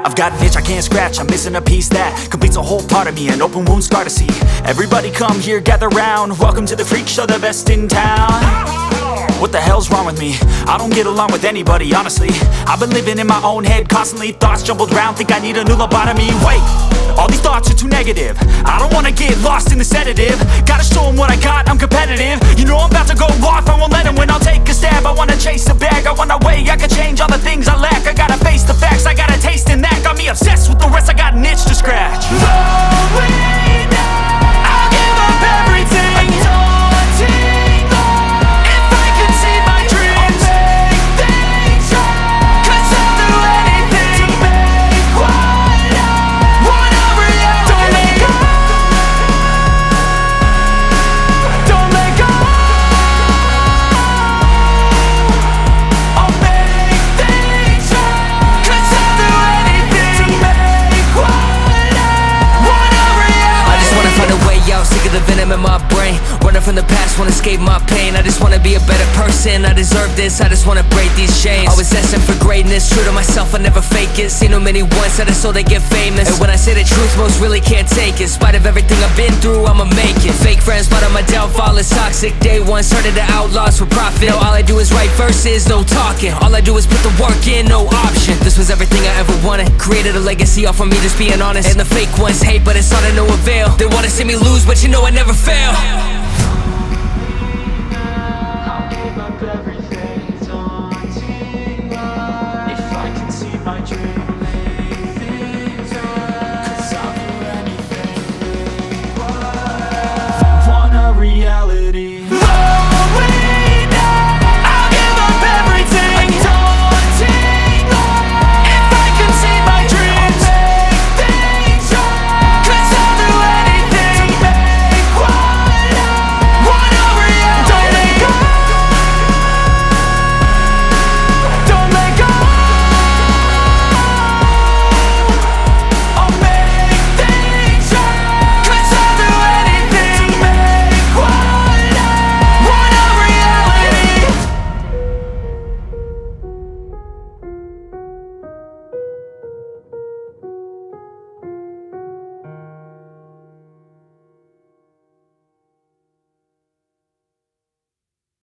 I've got an itch I can't scratch, I'm missing a piece that completes a whole part of me, an open wound scar to see. Everybody come here, gather round, welcome to the freak show, the best in town. What the hell's wrong with me? I don't get along with anybody, honestly. I've been living in my own head constantly, thoughts jumbled round, think I need a new lobotomy. Wait, all these thoughts are too negative, I don't wanna get lost in the sedative. Gotta show them what I got, I'm competitive. You know I'm about to go off, I won't let them win, I'll take a stab. I wanna chase a bag, I wanna weigh, I can change all the things I lack. I gotta face the facts, I got a taste in that. Got me obsessed with the rest, I got an itch to scratch. Slowly now, I'll give up everything. A daunting goal. If I could see my dreams, I'll make things right. 'Cause I'll do anything to make what I want a reality. Don't let go, don't let go. I'll make things right. 'Cause I'll do anything to make what I want a reality. I just wanna find a way out, sick of the venom in my brain. Running from the past, wanna escape my pain. I just wanna be a better person, I deserve this. I just wanna break these chains. Always asking for greatness, true to myself, I never fake it. Seen too many once that I so they get famous. And when I say the truth, most really can't take it. In spite of everything I've been through, I'ma make it. Fake friends, but on my downfall is toxic. Day one, started to outlaws for profit. Now all I do is write verses, no talking. All I do is put the work in, no option. This was everything I ever wanted. Created a legacy off of me just being honest. And the fake ones hate, but it's all to no avail. They wanna see me lose, but you know I never fail.